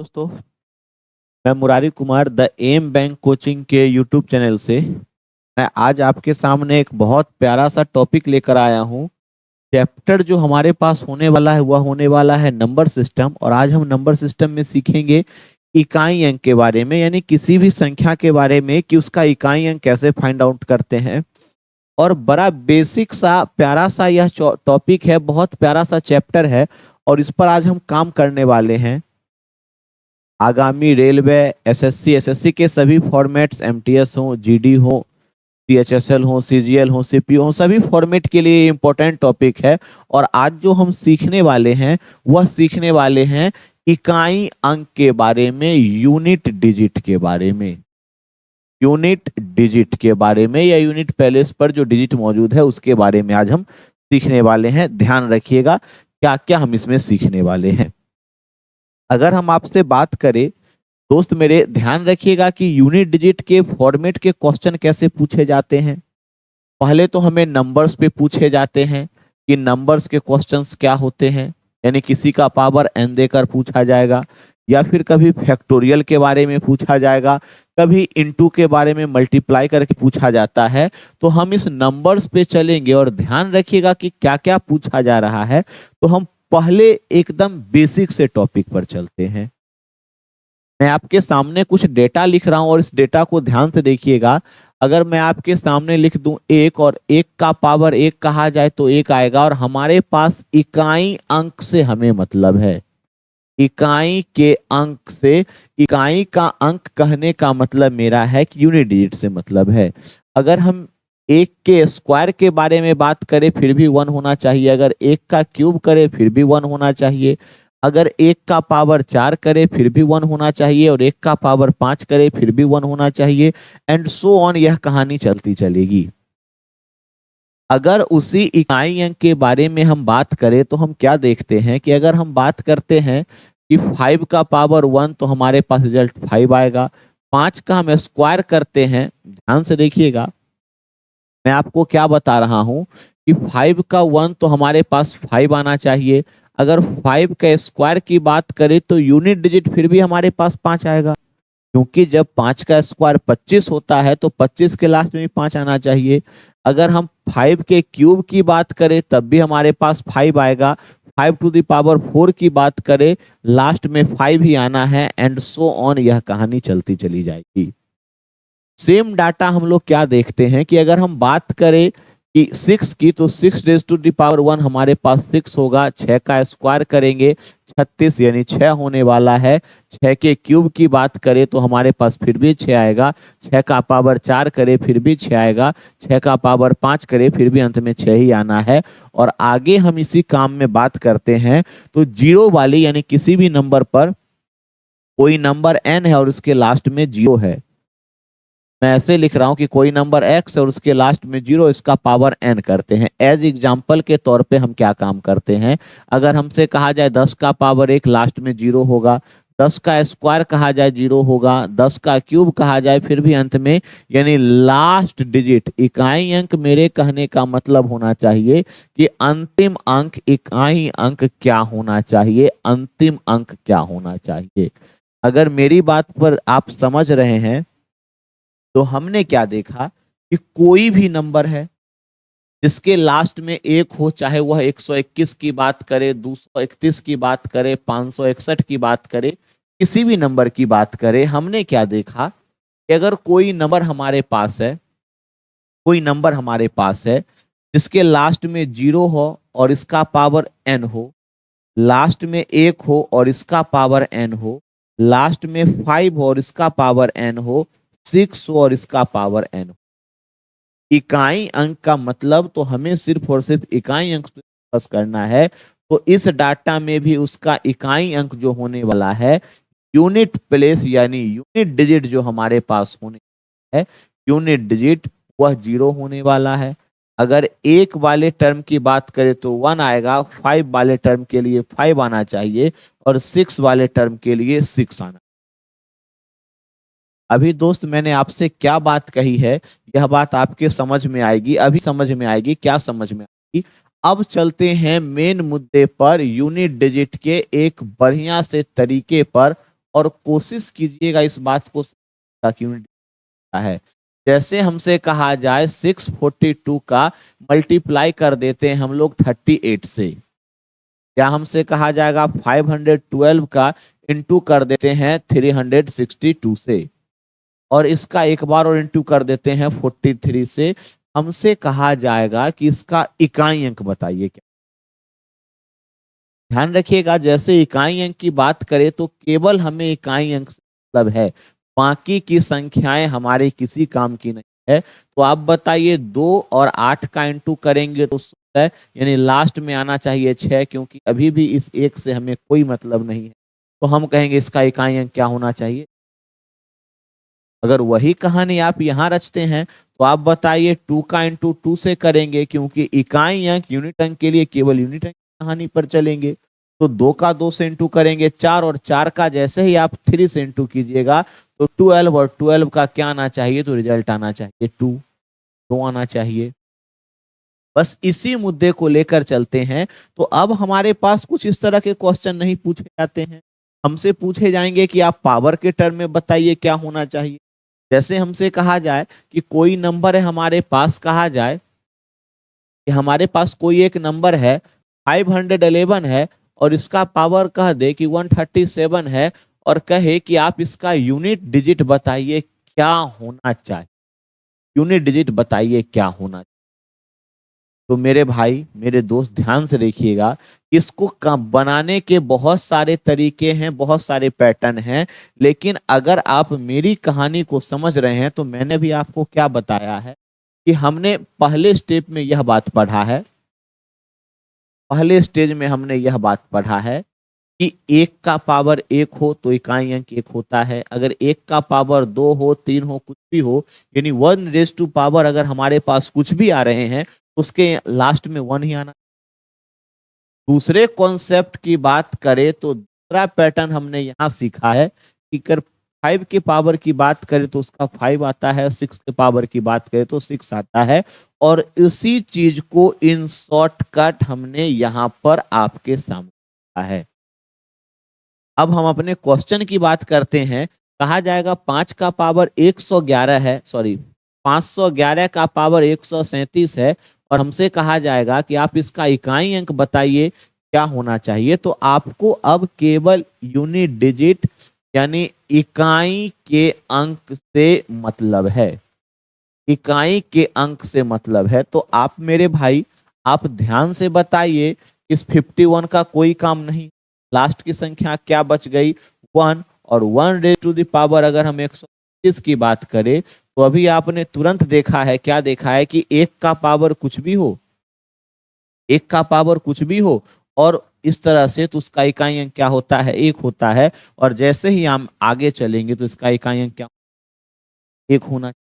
दोस्तों, मैं Murari Kumar the M bank coaching के यूट्यूब चैनल से मैं आज आपके सामने एक बहुत प्यारा सा टॉपिक लेकर आया हूँ। चैप्टर जो हमारे पास होने वाला है वह होने वाला है नंबर सिस्टम। और आज हम नंबर सिस्टम में सीखेंगे इकाई अंक के बारे में, यानी किसी भी संख्या के बारे में कि उसका इकाई अंक कैसे फाइंड आउट करते हैं। और बड़ा बेसिक सा प्यारा सा यह टॉपिक है, बहुत प्यारा सा चैप्टर है और इस पर आज हम काम करने वाले हैं। आगामी रेलवे एसएससी के सभी फॉर्मेट्स, एमटीएस हो, जीडी हो, सीएचएसएल हो, सीजीएल हो, सीपीओ हो, सभी फॉर्मेट के लिए इंपॉर्टेंट टॉपिक है। और आज जो हम सीखने वाले हैं वह सीखने वाले हैं इकाई अंक के बारे में, यूनिट डिजिट के बारे में। यूनिट डिजिट के बारे में या यूनिट प्लेस पर जो डिजिट मौजूद है उसके बारे में आज हम सीखने वाले हैं। ध्यान रखिएगा क्या क्या हम इसमें सीखने वाले हैं। अगर हम आपसे बात करें दोस्त मेरे, ध्यान रखिएगा कि यूनिट डिजिट के फॉर्मेट के क्वेश्चन कैसे पूछे जाते हैं। पहले तो हमें नंबर्स पे पूछे जाते हैं कि नंबर्स के क्वेश्चंस क्या होते हैं, यानी किसी का पावर n देकर पूछा जाएगा, या फिर कभी फैक्टोरियल के बारे में पूछा जाएगा, कभी इनटू के बारे में मल्टीप्लाई करके पूछा जाता है। तो हम इस नंबर्स पे चलेंगे और ध्यान रखिएगा कि क्या क्या पूछा जा रहा है। तो हम पहले एकदम बेसिक से टॉपिक पर चलते हैं। मैं आपके सामने कुछ डेटा लिख रहा हूं और इस डेटा को ध्यान से देखिएगा। अगर मैं आपके सामने लिख दूं एक और एक का पावर एक कहा जाए तो एक आएगा, और हमारे पास इकाई अंक से हमें मतलब है। इकाई के अंक से, इकाई का अंक कहने का मतलब मेरा है कि यूनिट डिजिट से मतलब है। अगर हम एक के स्क्वायर के बारे में बात करें फिर भी 1 होना चाहिए, अगर एक का क्यूब करें फिर भी 1 होना चाहिए, अगर एक का पावर 4 करे फिर भी 1 होना चाहिए, और एक का पावर 5 करे फिर भी 1 होना चाहिए, एंड सो ऑन। यह कहानी चलती चलेगी। अगर उसी इकाई अंक के बारे में हम बात करें तो हम क्या देखते हैं कि अगर हम बात करते हैं कि 5 का पावर 1 तो हमारे पास रिजल्ट 5 आएगा। 5 का हम स्क्वायर करते हैं, ध्यान से देखिएगा मैं आपको क्या बता रहा हूं कि 5 का 1 तो हमारे पास 5 आना चाहिए। अगर 5 का स्क्वायर की बात करें तो यूनिट डिजिट फिर भी हमारे पास 5 आएगा, क्योंकि जब 5 का स्क्वायर 25 होता है तो 25 के लास्ट में भी 5 आना चाहिए। अगर हम 5 के क्यूब की बात करें तब भी हमारे पास 5 आएगा। 5 टू द पावर 4 की बात करें लास्ट में 5 ही आना है, एंड सो ऑन। यह कहानी चलती चली जाएगी। सेम डाटा हम लोग क्या देखते हैं कि अगर हम बात करें कि 6 की, तो 6 रेज टू द पावर 1 हमारे पास 6 होगा। 6 का स्क्वायर करेंगे 36 यानी 6 होने वाला है। 6 के क्यूब की बात करें तो हमारे पास फिर भी 6 आएगा। 6 का पावर 4 करे फिर भी 6 आएगा। 6 का पावर 5 करे फिर भी अंत में 6 ही आना है। और आगे हम इसी काम में बात करते हैं तो जीरो वाली, यानी किसी भी नंबर पर कोई नंबर n है और उसके लास्ट में 0 है। मैं ऐसे लिख रहा हूं कि कोई नंबर x और उसके लास्ट में 0, इसका पावर n करते हैं। एज एग्जाम्पल के तौर पे हम क्या काम करते हैं, अगर हमसे कहा जाए 10 का पावर 1 लास्ट में 0 होगा, 10 का स्क्वायर कहा जाए 0 होगा, 10 का क्यूब कहा जाए फिर भी अंत में, यानी लास्ट डिजिट इकाई अंक। मेरे कहने का मतलब होना चाहिए कि अंतिम अंक, इकाई अंक क्या होना चाहिए, अंतिम अंक क्या होना चाहिए। अगर मेरी बात पर आप समझ रहे हैं तो हमने क्या देखा कि कोई भी नंबर है जिसके लास्ट में 1 हो, चाहे वह 121 की बात करे, 231 की बात करे, 561 की बात करे, किसी भी नंबर की बात करे, हमने क्या देखा कि अगर कोई नंबर हमारे पास है, कोई नंबर हमारे पास है जिसके लास्ट में 0 हो और इसका पावर n हो, लास्ट में 1 हो और इसका पावर n हो, लास्ट में 5 हो और इसका पावर n हो, 6 और इसका पावर n। इकाई अंक का मतलब तो हमें सिर्फ और सिर्फ इकाई अंक फोकस करना है। तो इस डाटा में भी उसका इकाई अंक जो होने वाला है, यूनिट प्लेस यानी यूनिट डिजिट जो हमारे पास होने है, यूनिट डिजिट वह 0 होने वाला है। अगर 1 वाले टर्म की बात करें तो 1 आएगा, 5 वाले टर्म के लिए 5 आना चाहिए, और 6 वाले टर्म के लिए 6 आना। अभी दोस्त मैंने आपसे क्या बात कही है, यह बात आपके समझ में आएगी, अभी समझ में आएगी। क्या समझ में आएगी? अब चलते हैं मेन मुद्दे पर, यूनिट डिजिट के एक बढ़िया से तरीके पर, और कोशिश कीजिएगा इस बात को क्यों है। जैसे हमसे कहा जाए 642 का मल्टीप्लाई कर देते हैं हम लोग 38 से, या हमसे कहा जाएगा 512 का इंटू कर देते हैं 362 से, और इसका एक बार और इंटू कर देते हैं 43 से। हमसे कहा जाएगा कि इसका इकाई अंक बताइए क्या। ध्यान रखिएगा, जैसे इकाई अंक की बात करें तो केवल हमें इकाई अंक से मतलब है, बाकी की संख्याएं हमारे किसी काम की नहीं है। तो आप बताइए 2 और 8 का इंटू करेंगे तो 16, यानी लास्ट में आना चाहिए 6, क्योंकि अभी भी इस एक से हमें कोई मतलब नहीं है। तो हम कहेंगे इसका इकाई अंक क्या होना चाहिए। अगर वही कहानी आप यहाँ रचते हैं तो आप बताइए 2 का इंटू 2 से करेंगे, क्योंकि इकाई अंक यूनिट अंक के लिए केवल यूनिट अंक की कहानी पर चलेंगे। तो 2 का 2 से इंटू करेंगे 4, और 4 का जैसे ही आप 3 से इंटू कीजिएगा तो 12, और 12 का क्या आना चाहिए, तो रिजल्ट आना चाहिए 2 आना चाहिए। बस इसी मुद्दे को लेकर चलते हैं। तो अब हमारे पास कुछ इस तरह के क्वेश्चन नहीं पूछे जाते हैं, हमसे पूछे जाएंगे कि आप पावर के टर्म में बताइए क्या होना चाहिए। जैसे हमसे कहा जाए कि कोई नंबर है हमारे पास, कहा जाए कि हमारे पास कोई एक नंबर है 511 है, और इसका पावर कह दे कि 137 है, और कहे कि आप इसका यूनिट डिजिट बताइए क्या होना चाहिए। यूनिट डिजिट बताइए क्या होना चाहिए। तो मेरे भाई मेरे दोस्त ध्यान से देखिएगा, इसको बनाने के बहुत सारे तरीके हैं, बहुत सारे पैटर्न हैं, लेकिन अगर आप मेरी कहानी को समझ रहे हैं तो मैंने भी आपको क्या बताया है कि हमने पहले स्टेप में यह बात पढ़ा है, पहले स्टेज में हमने यह बात पढ़ा है कि 1 का पावर 1 हो तो इकाई अंक 1 होता है। अगर 1 का पावर 2 हो, 3 हो, कुछ भी हो, यानी 1 रेज टू पावर अगर हमारे पास कुछ भी आ रहे हैं उसके लास्ट में 1 ही आना। दूसरे कॉन्सेप्ट की बात करें तो दूसरा पैटर्न हमने यहाँ सीखा है कि अगर 5 के पावर की बात करें तो उसका 5 आता है, 6 के पावर की बात करें तो 6 आता है, और इसी चीज को इन शॉर्टकट हमने यहाँ पर आपके सामने रखा है। अब हम अपने क्वेश्चन की बात करते हैं। कहा जाएगा 5 का पावर 111 है, सॉरी 511 का पावर 137 है, और हमसे कहा जाएगा कि आप इसका इकाई अंक बताइए क्या होना चाहिए। तो आपको अब केवल यूनिट डिजिट यानी इकाई के अंक से मतलब है, इकाई के अंक से मतलब है। तो आप मेरे भाई आप ध्यान से बताइए, इस 51 का कोई काम नहीं, लास्ट की संख्या क्या बच गई 1, और 1 रेज टू द पावर अगर हम 130 की बात करें तो अभी आपने तुरंत देखा है, क्या देखा है कि 1 का पावर कुछ भी हो, 1 का पावर कुछ भी हो, और इस तरह से तो उसका इकाई अंक क्या होता है 1 होता है। और जैसे ही हम आगे चलेंगे तो इसका इकाई अंक क्या 1 होना।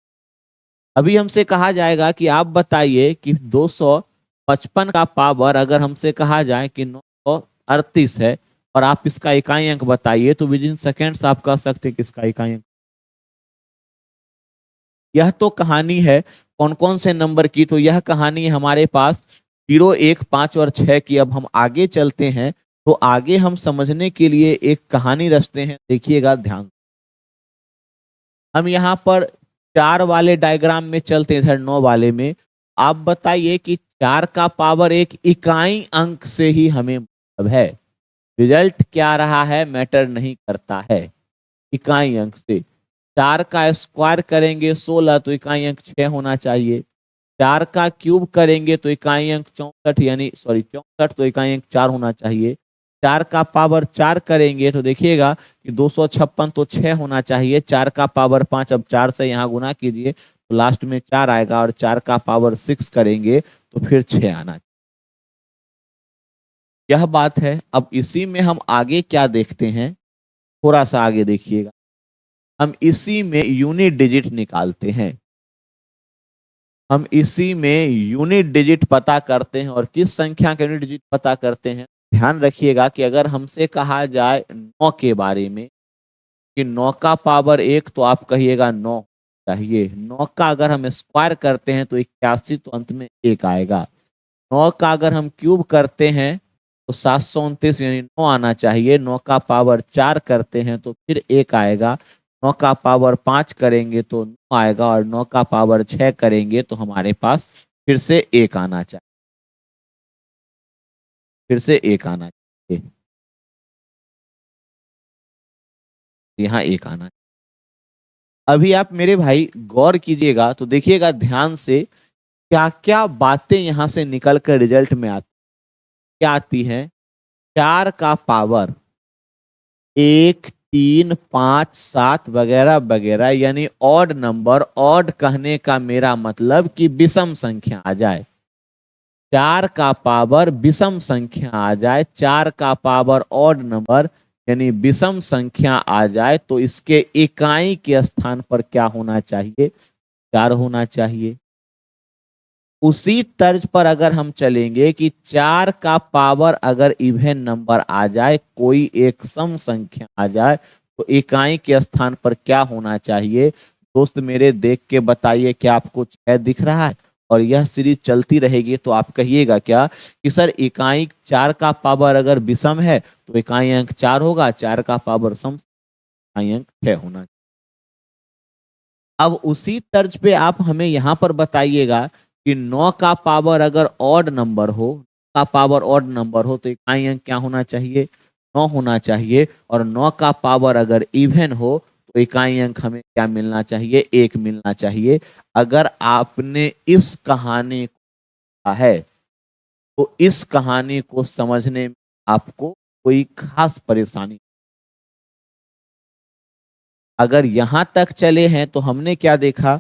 अभी हमसे कहा जाएगा कि आप बताइए कि 255 का पावर अगर हमसे कहा जाए कि 938 है, और आप इसका इकाई अंक बताइए, तो विद इन सेकेंड्स आप कह सकते हैं कि इसका इकाई अंक। यह तो कहानी है कौन कौन से नंबर की, तो यह कहानी है हमारे पास 0, 1, 5 और 6 की। अब हम आगे चलते हैं, तो आगे हम समझने के लिए एक कहानी रचते हैं, देखिएगा ध्यान। हम यहाँ पर 4 वाले डायग्राम में चलते हैं, इधर 9 वाले में। आप बताइए कि 4 का पावर एक इकाई अंक से ही हमें मतलब है, रिजल्ट क्या रहा है मैटर नहीं करता है, इकाई अंक से। 4 का स्क्वायर करेंगे 16 तो इकाई अंक 6 होना चाहिए। 4 का क्यूब करेंगे तो इकाई अंक 64 यानी सॉरी 64 तो इकाई अंक 4 होना चाहिए। 4 का पावर 4 करेंगे तो देखिएगा कि 256 तो 6 होना चाहिए। 4 का पावर 5, अब 4 से यहाँ गुना कीजिए तो लास्ट में 4 आएगा, और 4 का पावर 6 करेंगे तो फिर 6 आना चाहिए। यह बात है। अब इसी में हम आगे क्या देखते हैं, थोड़ा सा आगे देखिएगा, हम इसी में यूनिट डिजिट निकालते हैं। हम इसी में यूनिट डिजिट पता करते हैं, और किस संख्या का यूनिट डिजिट पता करते हैं। ध्यान रखिएगा कि अगर हमसे कहा जाए 9 के बारे में कि 9 का पावर 1, तो आप कहिएगा 9 चाहिए। 9 का अगर हम स्क्वायर करते हैं तो 81, तो अंत में 1 आएगा। 9 का अगर हम क्यूब करते हैं तो 729 यानी 9 आना चाहिए। 9 का पावर 4 करते हैं तो फिर 1 आएगा। 9 का पावर 5 करेंगे तो 9 आएगा, और 9 का पावर 6 करेंगे तो हमारे पास फिर से 1 आना चाहिए। फिर से 1 आना चाहिए, यहाँ 1 आना। अभी आप मेरे भाई गौर कीजिएगा तो देखिएगा ध्यान से, क्या क्या बातें यहां से निकल कर रिजल्ट में आती, क्या आती है। 4 का पावर 1, 3, 5, 7 वगैरह वगैरह, यानी ऑड नंबर। ऑड कहने का मेरा मतलब कि विषम संख्या आ जाए। 4 का पावर विषम संख्या आ जाए, 4 का पावर ऑड नंबर यानी विषम संख्या आ जाए, तो इसके इकाई के स्थान पर क्या होना चाहिए, 4 होना चाहिए। उसी तर्ज पर अगर हम चलेंगे कि 4 का पावर अगर इवन नंबर आ जाए, कोई एक सम संख्या आ जाए, तो इकाई के स्थान पर क्या होना चाहिए। दोस्त मेरे देख के बताइए, क्या आपको 6 दिख रहा है। और यह सीरीज चलती रहेगी तो आप कहिएगा क्या कि सर इकाई 4 का पावर अगर विषम है तो इकाई अंक 4 होगा, 4 का पावर सम इकाई अंक 6 होना। अब उसी तर्ज पे आप हमें यहां पर बताइएगा कि 9 का पावर अगर ऑड नंबर हो, का पावर ऑड नंबर हो तो इकाई अंक क्या होना चाहिए, 9 होना चाहिए। और 9 का पावर अगर इवन हो तो इकाई अंक हमें क्या मिलना चाहिए, 1 मिलना चाहिए। अगर आपने इस कहानी को पढ़ा है तो इस कहानी को समझने में आपको कोई खास परेशानी। अगर यहां तक चले हैं तो हमने क्या देखा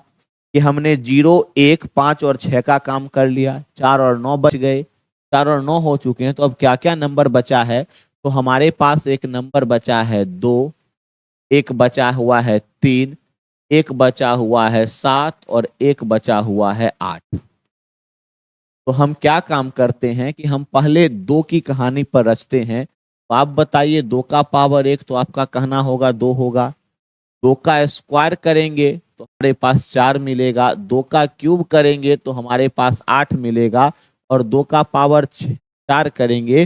कि हमने 0, 1, 5 और 6 का काम कर लिया, 4 और 9 बच गए। 4 और 9 हो चुके हैं, तो अब क्या क्या नंबर बचा है। तो हमारे पास एक नंबर बचा है 2, एक बचा हुआ है 3, एक बचा हुआ है 7 और एक बचा हुआ है 8। तो हम क्या काम करते हैं कि हम पहले 2 की कहानी पर रचते हैं। तो आप बताइए, 2 का पावर 1 तो आपका कहना होगा 2 होगा। 2 का स्क्वायर करेंगे तो हमारे पास 4 मिलेगा। 2 का क्यूब करेंगे तो हमारे पास 8 मिलेगा। और 2 का पावर 4 करेंगे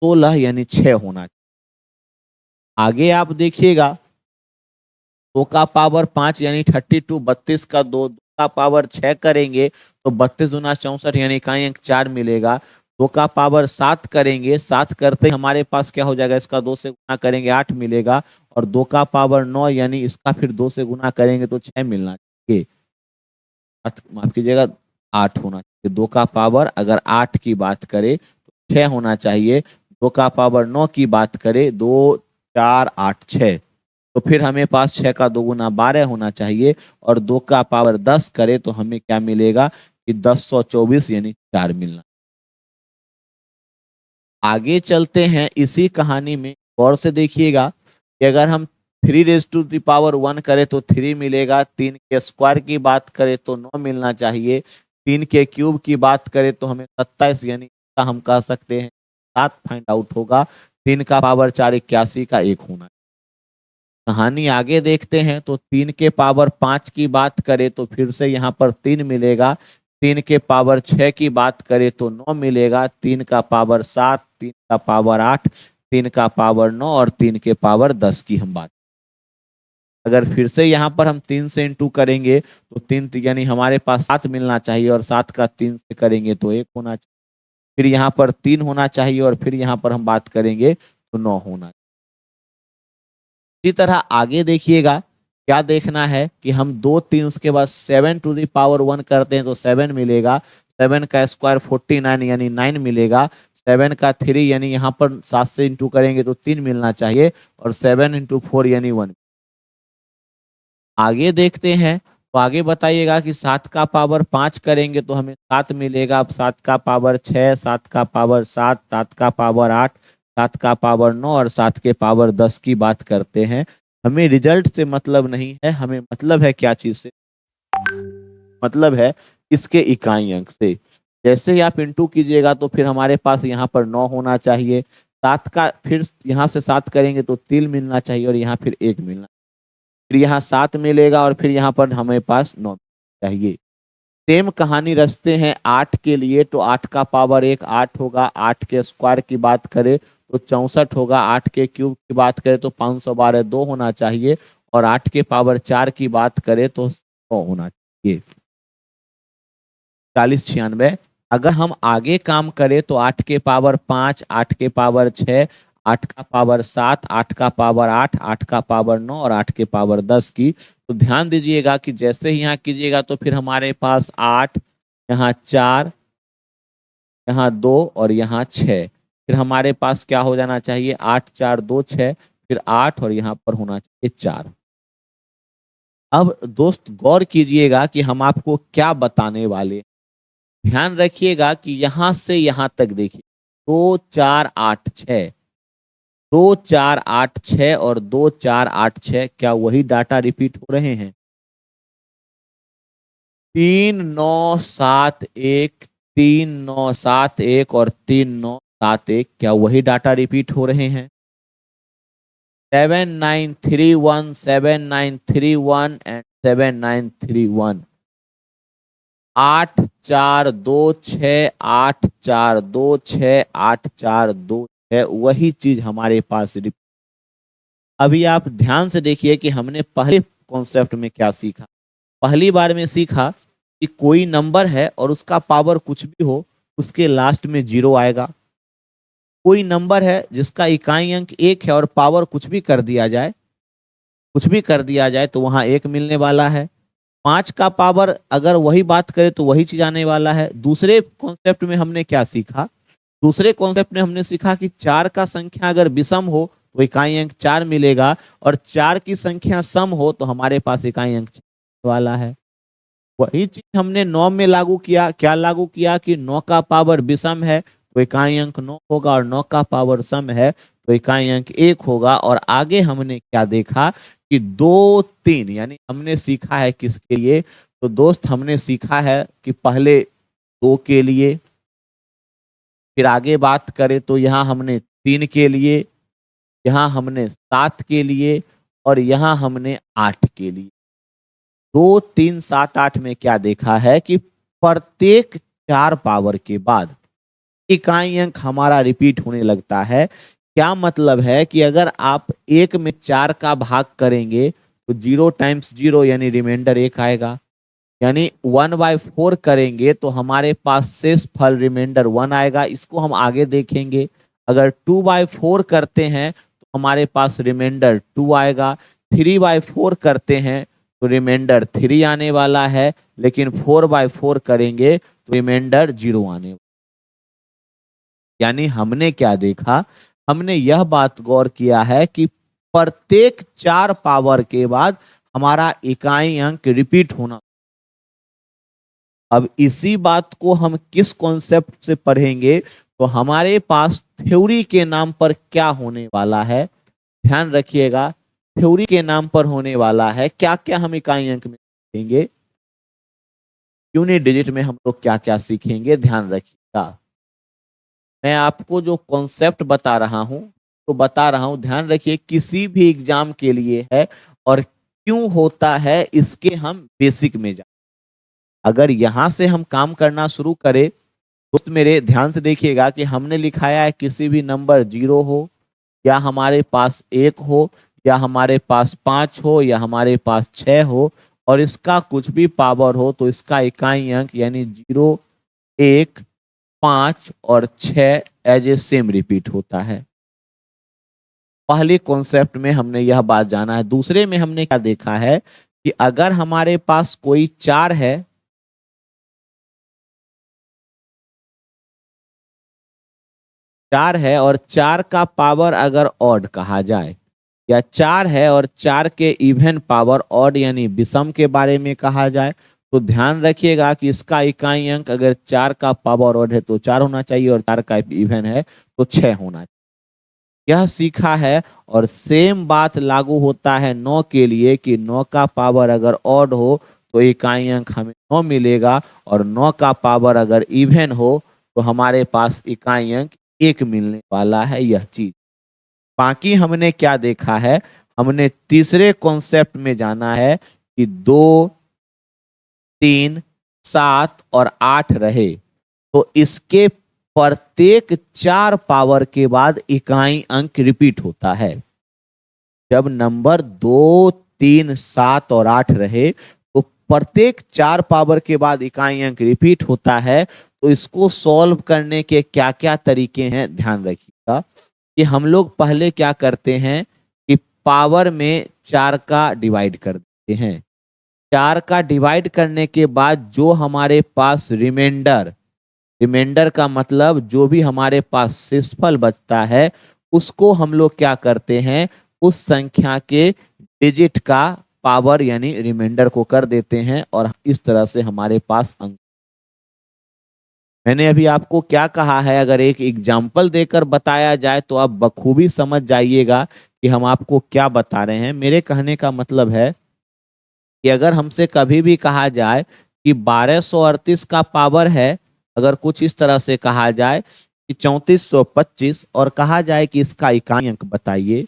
16 यानी 6 होना चाहिए। आगे आप देखिएगा, 2 का पावर 5 यानी 32, 32 का 2, 2 का पावर 6 करेंगे तो 32 दूना 64 यानी इकाई अंक 4 मिलेगा। 2 का पावर 7 करेंगे, 7 करते हमारे पास क्या हो जाएगा, इसका 2 से गुना करेंगे 8 मिलेगा। और 2 का पावर 9 यानी इसका फिर 2 से गुना करेंगे तो 6 मिलना चाहिए। माफ कीजिएगा, 8 होना चाहिए। 2 का पावर अगर 8 की बात करें तो 6 होना चाहिए। 2 का पावर 9 की बात करें, 2, 4, 8, 6, तो फिर हमें पास 6 का 2 गुना 12 होना चाहिए। और 2 का पावर 10 करे तो हमें क्या मिलेगा कि 1024 यानी 4 मिलना। आगे चलते हैं इसी कहानी में, गौर से देखिएगा कि अगर हम 3 raised to the power 1 करें तो 3 मिलेगा। 3 के स्क्वायर की बात करें तो 9 मिलना चाहिए। 3 के क्यूब की बात करें तो हमें 27 यानी हम कह सकते हैं 7 फाइंड आउट होगा। 3 का पावर 4 81 का 1 होना। कहानी आगे देखते हैं तो 3 के पावर 5 की बात करें तो फिर से यहाँ पर 3 मिलेगा। 3 के पावर 6 की बात करें तो 9 मिलेगा। 3 का पावर 7, 3 का पावर 8, 3 का पावर 9 और 3 के पावर 10 की हम बात। अगर फिर से यहाँ पर हम 3 से इंटू करेंगे तो 3 यानी हमारे पास 7 मिलना चाहिए। और 7 का 3 से करेंगे तो 1 होना चाहिए। फिर यहाँ पर 3 होना चाहिए और फिर यहाँ पर हम बात करेंगे तो 9 होना चाहिए। इसी तरह आगे देखिएगा, क्या देखना है कि हम 2, 3 उसके बाद 7 to the power 1 करते हैं तो 7 मिलेगा। 7 का स्क्वायर 49 यानी 9 मिलेगा। 7 का 3 यानी यहाँ पर 7 से इंटू करेंगे तो 3 मिलना चाहिए। और 7 into 4 यानी 1। आगे देखते हैं तो आगे बताइएगा कि 7 का पावर 5 करेंगे तो हमें 7 मिलेगा। अब 7 का पावर 6, 7 का पावर 7, 7 का पावर 8, 7 का पावर 9 और 7 के पावर 10 की बात करते हैं। हमें रिजल्ट से मतलब नहीं है, हमें मतलब है क्या चीज से, मतलब है इसके इकाई अंक से। जैसे ही आप इंटू कीजिएगा तो फिर हमारे पास यहाँ पर 9 होना चाहिए। 7 का फिर यहाँ से 7 करेंगे तो 3 मिलना चाहिए और यहाँ फिर 1 मिलना, फिर यहाँ 7 मिलेगा और फिर यहाँ पर हमें पास 9 चाहिए। सेम कहानी रचते हैं 8 के लिए, तो 8 का पावर 1 8 होगा, 8 के स्क्वायर की बात करें तो 64 होगा, 8 के क्यूब की बात करें तो 512 2 होना चाहिए, और 8 के पावर 4 की बात करें तो 100 होना चाहिए, 4096। अगर हम आगे काम करें तो 8 के पावर 5, 8 के पावर 6, 8 का पावर 7, 8 का पावर 8, 8 का पावर 9 और 8 के पावर 10 की। तो ध्यान दीजिएगा कि जैसे ही यहाँ कीजिएगा तो फिर हमारे पास 8, यहाँ 4, यहाँ 2 और यहाँ 6, फिर हमारे पास क्या हो जाना चाहिए 8 4 2 6, फिर 8 और यहाँ पर होना चाहिए 4। अब दोस्त गौर कीजिएगा कि हम आपको क्या बताने वाले। ध्यान रखिएगा कि यहां से यहां तक देखिए 2 4 8 6, 2 4 8 6 और 2 4 8 6, क्या वही डाटा रिपीट हो रहे हैं? 3971, 3971 और 3971, क्या वही डाटा रिपीट हो रहे हैं? 7931, 7931 एंड 7931। 8426, 8426, 8426, वही चीज हमारे पास। अभी आप ध्यान से देखिए कि हमने पहले कॉन्सेप्ट में क्या सीखा। पहली बार में सीखा कि कोई नंबर है और उसका पावर कुछ भी हो, उसके लास्ट में 0 आएगा। कोई नंबर है जिसका इकाई अंक 1 है और पावर कुछ भी कर दिया जाए, कुछ भी कर दिया जाए तो वहां 1 मिलने वाला है। 5 का पावर अगर वही बात करें तो वही चीज आने वाला है। दूसरे कॉन्सेप्ट में हमने क्या सीखा? दूसरे कॉन्सेप्ट में हमने सीखा कि 4 का संख्या अगर विषम हो तो इकाई अंक 4 मिलेगा, और 4 की संख्या सम हो तो हमारे पास इकाई अंक 4 वाला है। वही चीज हमने 9 में लागू किया। क्या लागू किया कि 9 का पावर विषम है तो इकाई अंक 9 होगा, और 9 का पावर सम है तो इकाई अंक 1 होगा। और आगे हमने क्या देखा कि 2 3, यानी हमने सीखा है किसके लिए? तो दोस्त हमने सीखा है कि पहले 2 के लिए, फिर आगे बात करें तो यहाँ हमने 3 के लिए, यहाँ हमने 7 के लिए, और यहाँ हमने 8 के लिए। 2 3 7 8 में क्या देखा है कि प्रत्येक 4 पावर के बाद इकाई अंक हमारा रिपीट होने लगता है। क्या मतलब है कि अगर आप 1 में 4 का भाग करेंगे तो 0 टाइम्स 0 यानी रिमाइंडर 1 आएगा, यानी 1/4 करेंगे तो हमारे पास शेष फल रिमाइंडर 1 आएगा। इसको हम आगे देखेंगे। अगर 2/4 करते हैं तो हमारे पास रिमाइंडर 2 आएगा। 3/4 करते हैं तो रिमाइंडर 3 आने वाला है, लेकिन 4/4 करेंगे तो रिमाइंडर 0 आने वाला। यानी हमने क्या देखा? हमने यह बात गौर किया है कि प्रत्येक 4 पावर के बाद हमारा इकाई अंक रिपीट होना। अब इसी बात को हम किस कॉन्सेप्ट से पढ़ेंगे? तो हमारे पास थ्योरी के नाम पर क्या होने वाला है? ध्यान रखिएगा, थ्योरी के नाम पर होने वाला है। क्या क्या हम इकाई अंक में सीखेंगे, यूनिट डिजिट में हम लोग क्या क्या सीखेंगे, ध्यान रखिएगा। मैं आपको जो कॉन्सेप्ट बता रहा हूं तो बता रहा हूं, ध्यान रखिए, किसी भी एग्जाम के लिए है, और क्यों होता है इसके हम बेसिक में जाए। अगर यहां से हम काम करना शुरू करें, दोस्त मेरे ध्यान से देखिएगा कि हमने लिखाया है किसी भी नंबर 0 हो, या हमारे पास 1 हो, या हमारे पास 5 हो, या हमारे पास 6 हो, और इसका कुछ भी पावर हो तो इसका इकाई अंक यानी 0 1 5 और 6 एज ए सेम रिपीट होता है। पहले कॉन्सेप्ट में हमने यह बात जाना है। दूसरे में हमने क्या देखा है कि अगर हमारे पास कोई 4 है, 4 है और 4 का पावर अगर ऑड कहा जाए, या 4 है और 4 के इवन पावर ऑड यानी विषम के बारे में कहा जाए, तो ध्यान रखिएगा कि इसका इकाई अंक अगर 4 का पावर ऑड है तो 4 होना चाहिए, और 4 का इवन है तो 6 होना चाहिए। यह सीखा है। और सेम बात लागू होता है 9 के लिए कि 9 का पावर अगर ऑड हो तो इकाई अंक हमें 9 मिलेगा, और 9 का पावर अगर इवन हो तो हमारे पास इकाई अंक 1 मिलने वाला है। यह चीज बाकी हमने क्या देखा है? हमने तीसरे कॉन्सेप्ट में जाना है कि 2 3 7 और 8 रहे तो इसके प्रत्येक 4 पावर के बाद इकाई अंक रिपीट होता है। जब नंबर 2, 3, 7 और 8 रहे तो प्रत्येक 4 पावर के बाद इकाई अंक रिपीट होता है। तो इसको सॉल्व करने के क्या क्या तरीके हैं ध्यान रखिएगा कि हम लोग पहले क्या करते हैं कि पावर में 4 का डिवाइड कर देते हैं। 4 का डिवाइड करने के बाद जो हमारे पास रिमाइंडर का मतलब जो भी हमारे पास शेषफल बचता है उसको हम लोग क्या करते हैं, उस संख्या के डिजिट का पावर यानी रिमाइंडर को कर देते हैं और इस तरह से हमारे पास अंक। मैंने अभी आपको क्या कहा है, अगर एक एग्जाम्पल देकर बताया जाए तो आप बखूबी समझ जाइएगा कि हम आपको क्या बता रहे हैं। मेरे कहने का मतलब है कि अगर हमसे कभी भी कहा जाए कि 1238 का पावर है, अगर कुछ इस तरह से कहा जाए कि 3425 और कहा जाए कि इसका इकाई अंक बताइए,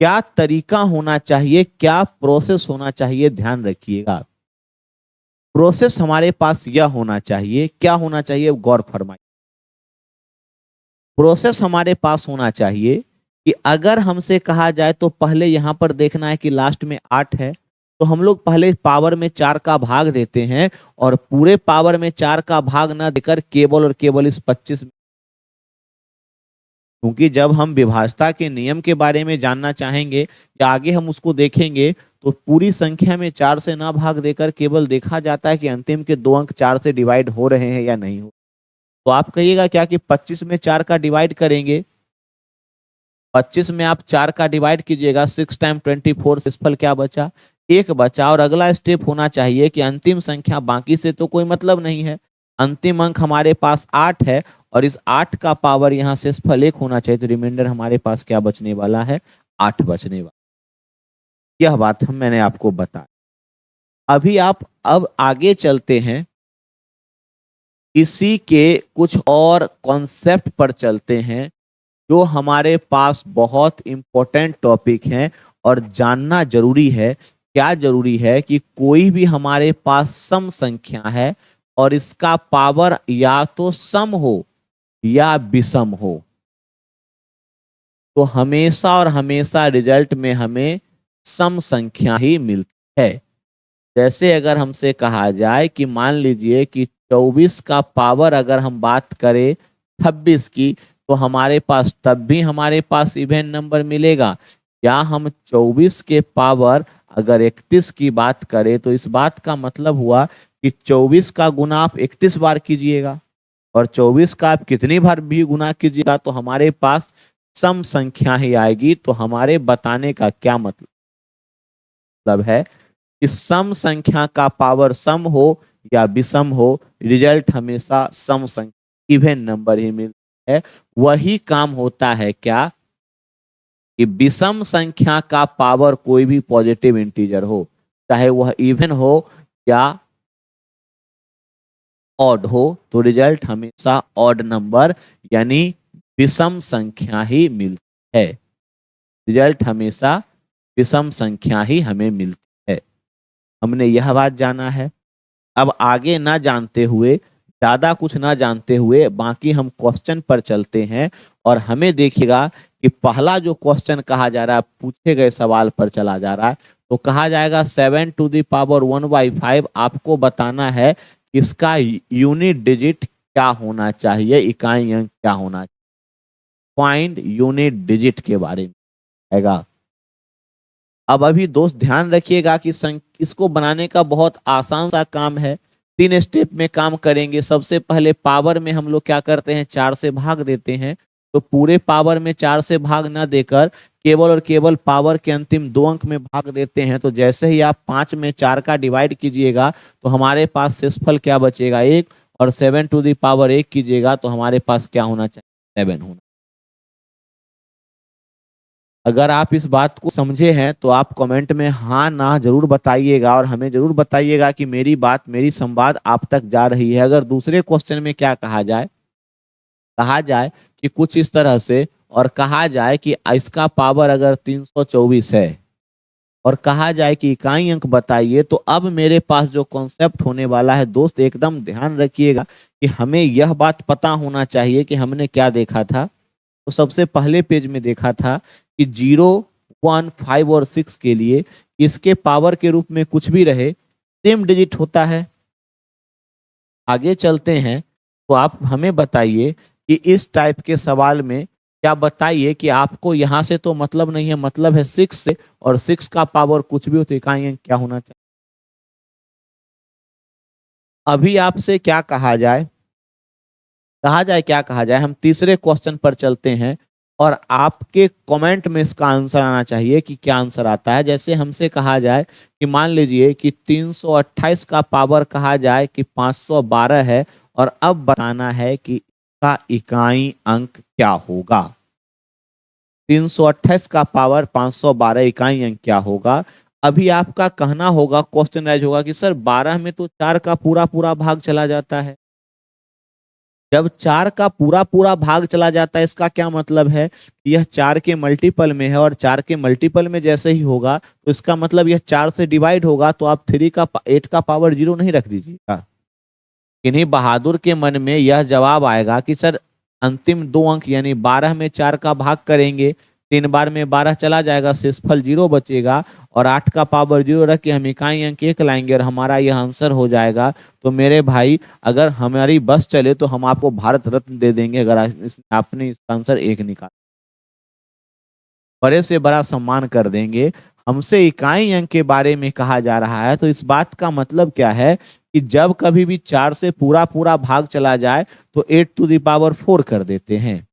क्या तरीका होना चाहिए, क्या प्रोसेस होना चाहिए, ध्यान रखिएगा। प्रोसेस हमारे पास यह होना चाहिए, क्या होना चाहिए गौर फरमाइए। प्रोसेस हमारे पास होना चाहिए कि अगर हमसे कहा जाए तो पहले यहां पर देखना है कि लास्ट में 8 है तो हम लोग पहले पावर में 4 का भाग देते हैं और पूरे पावर में 4 का भाग ना देकर केवल और केवल इस 25 में, क्योंकि जब हम विभाजता के नियम के बारे में जानना चाहेंगे या आगे हम उसको देखेंगे तो पूरी संख्या में 4 से ना भाग देकर केवल देखा जाता है कि अंतिम के 2 अंक 4 से डिवाइड हो रहे हैं या नहीं हो। तो आप कहिएगा क्या कि 25 में 4 का डिवाइड करेंगे, 25 में आप 4 का डिवाइड कीजिएगा, 6 टाइम 24 शेषफल क्या बचा, 1 बचा। और अगला स्टेप होना चाहिए कि अंतिम संख्या बाकी से तो कोई मतलब नहीं है, अंतिम अंक हमारे पास 8 है और इस 8 का पावर यहाँ शेषफल 1 होना चाहिए, तो रिमाइंडर हमारे पास क्या बचने वाला है, 8 बचने वाला। यह बात मैंने आपको बताया। अभी आप अब आगे चलते हैं, इसी के कुछ और कॉन्सेप्ट पर चलते हैं जो हमारे पास बहुत इंपॉर्टेंट टॉपिक हैं और जानना जरूरी है। क्या जरूरी है कि कोई भी हमारे पास सम संख्या है और इसका पावर या तो सम हो या विषम हो तो हमेशा और हमेशा रिजल्ट में हमें सम संख्या ही मिलती है। जैसे अगर हमसे कहा जाए कि मान लीजिए कि 24 का पावर अगर हम बात करें 26 की तो हमारे पास तब भी हमारे पास इवन नंबर मिलेगा। या हम 24 के पावर अगर 31 की बात करें तो इस बात का मतलब हुआ कि 24 का गुना आप 31 बार कीजिएगा और 24 का आप कितनी बार भी गुना कीजिएगा तो हमारे पास सम संख्या ही आएगी। तो हमारे बताने का क्या मतलब है कि सम संख्या का पावर सम हो या विषम हो, रिजल्ट हमेशा सम संख्या इवन नंबर ही मिलता है। वही काम होता है क्या कि विषम संख्या का पावर कोई भी पॉजिटिव इंटीजर हो, चाहे वह इवन हो या ऑड हो, तो रिजल्ट हमेशा ऑड नंबर यानी विषम संख्या ही मिलती है। रिजल्ट हमेशा विषम संख्या ही हमें मिलती है। हमने यह बात जाना है। अब आगे ना जानते हुए, ज्यादा कुछ ना जानते हुए बाकी हम क्वेश्चन पर चलते हैं और हमें देखिएगा कि पहला जो क्वेश्चन कहा जा रहा है, पूछे गए सवाल पर चला जा रहा है, तो कहा जाएगा 7 टू द पावर 1/5 आपको बताना है इसका यूनिट डिजिट क्या होना चाहिए, इकाई अंक क्या होना चाहिए। फाइंड यूनिट डिजिट के बारे में आएगा। अब अभी दोस्त ध्यान रखिएगा कि इसको बनाने का बहुत आसान सा काम है। 3 स्टेप में काम करेंगे। सबसे पहले पावर में हम लोग क्या करते हैं, 4 से भाग देते हैं। तो पूरे पावर में 4 से भाग ना देकर केवल और केवल पावर के अंतिम 2 अंक में भाग देते हैं। तो जैसे ही आप 5 में 4 का डिवाइड कीजिएगा तो हमारे पास शेषफल क्या बचेगा, 1। और 7 टू द पावर 1 कीजिएगा तो हमारे पास क्या होना चाहिए, 7 होना। अगर आप इस बात को समझे हैं तो आप कमेंट में हाँ ना जरूर बताइएगा और हमें जरूर बताइएगा कि मेरी बात, मेरी संवाद आप तक जा रही है। अगर दूसरे क्वेश्चन में क्या कहा जाए कि कुछ इस तरह से और कहा जाए कि इसका पावर अगर 324 है और कहा जाए कि इकाई अंक बताइए, तो अब मेरे पास जो कॉन्सेप्ट होने वाला है दोस्त, एकदम ध्यान रखिएगा कि हमें यह बात पता होना चाहिए कि हमने क्या देखा था। तो सबसे पहले पेज में देखा था कि 0, 1, 5 और 6 के लिए इसके पावर के रूप में कुछ भी रहे सेम डिजिट होता है। आगे चलते हैं, तो आप हमें बताइए कि इस टाइप के सवाल में क्या बताइए कि आपको यहां से तो मतलब नहीं है, मतलब है 6 से, और 6 का पावर कुछ भी हो तो इकाई अंक क्या होना चाहिए। अभी आपसे क्या कहा जाए, क्या कहा जाए, हम तीसरे क्वेश्चन पर चलते हैं और आपके कमेंट में इसका आंसर आना चाहिए कि क्या आंसर आता है। जैसे हमसे कहा जाए कि मान लीजिए कि 328 का पावर कहा जाए कि 512 है, और अब बताना है कि इसका इकाई अंक क्या होगा। 328 का पावर 512 इकाई अंक क्या होगा। अभी आपका कहना होगा, क्वेश्चन राइज होगा कि सर 12 में तो 4 का पूरा पूरा भाग चला जाता है। जब 4 का पूरा पूरा भाग चला जाता है, इसका क्या मतलब है कि यह 4 के मल्टीपल में है, और 4 के मल्टीपल में जैसे ही होगा तो इसका मतलब यह 4 से डिवाइड होगा, तो आप 8 का पावर 0 नहीं रख दीजिएगा। किन्हीं बहादुर के मन में यह जवाब आएगा कि सर अंतिम 2 अंक यानी 12 में 4 का भाग करेंगे, 3 बार में 12 चला जाएगा, शेषफल 0 बचेगा, और 8 का पावर 0 रख के हम इकाई अंक 1 लाएंगे और हमारा यह आंसर हो जाएगा। तो मेरे भाई, अगर हमारी बस चले तो हम आपको भारत रत्न दे देंगे, अगर आपने इसका आंसर 1 निकाला, बड़े से बड़ा सम्मान कर देंगे। हमसे इकाई अंक के बारे में कहा जा रहा है, तो इस बात का मतलब क्या है कि जब कभी भी 4 से पूरा पूरा भाग चला जाए तो 8⁴ कर देते हैं,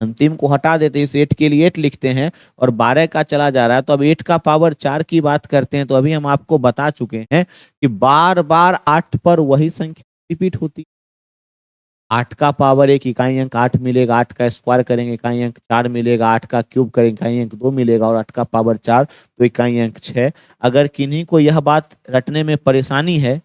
अंतिम को हटा देते हैं, इस 8 के लिए 8 लिखते हैं, और 12 का चला जा रहा है तो अब 8 का पावर 4 की बात करते हैं। तो अभी हम आपको बता चुके हैं कि बार बार 8 पर वही संख्या रिपीट होती है। 8 का पावर 1 इकाई अंक 8 मिलेगा, 8 का स्क्वायर करेंगे इकाई अंक 4 मिलेगा, 8 का क्यूब करेंगे इकाई अंक 2 मिलेगा, और 8 का पावर 4 तो इकाई अंक 6। अगर किन्हीं को यह बात रटने में परेशानी है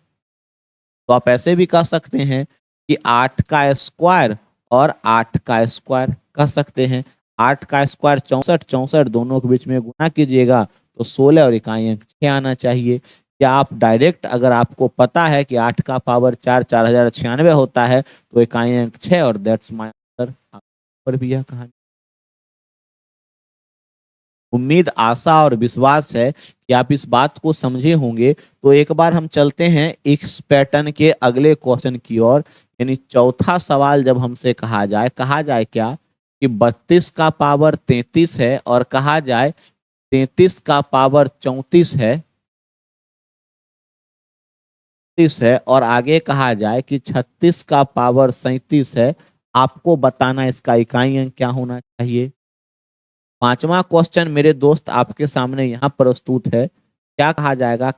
तो आप ऐसे भी कह सकते हैं कि 8 का स्क्वायर और 8 का स्क्वायर कह सकते हैं। 8 का स्क्वायर 64, 64 दोनों के बीच में गुना कीजिएगा तो 16 और इकाई अंक 6 आना चाहिए। क्या आप डायरेक्ट, अगर आपको पता है कि 8 का पावर 4 4096 होता है तो इकाई अंक 6, और दैट्स माय आंसर। पर भी यह कहानी, उम्मीद, आशा और विश्वास है कि आप इस बात को समझे होंगे। तो एक बार हम चलते हैं इस पैटर्न के अगले क्वेश्चन की ओर, यानी चौथा सवाल। जब हमसे कहा जाए क्या कि 32 का पावर 33 है, और कहा जाए 33 का पावर 34 है, और आगे कहा जाए कि 36 का पावर 37 है, आपको बताना इसका इकाई अंक क्या होना चाहिए। पांचवा क्वेश्चन मेरे दोस्त आपके सामने यहाँ प्रस्तुत है। क्या कहा जाएगा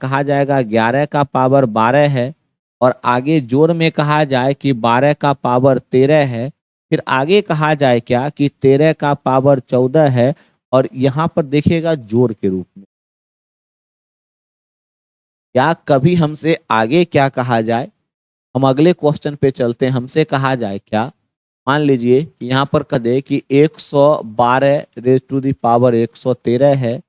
11 का पावर 12 है, और आगे जोड़ में कहा जाए कि 12 का पावर 13 है, फिर आगे कहा जाए क्या कि 13 का पावर 14 है, और यहाँ पर देखिएगा जोड़ के रूप में। क्या कभी हमसे आगे क्या कहा जाए, हम अगले क्वेश्चन पे चलते हैं। हमसे कहा जाए क्या, मान लीजिए कि यहाँ पर कह दे कि 112 रेज टू दी पावर 113 है,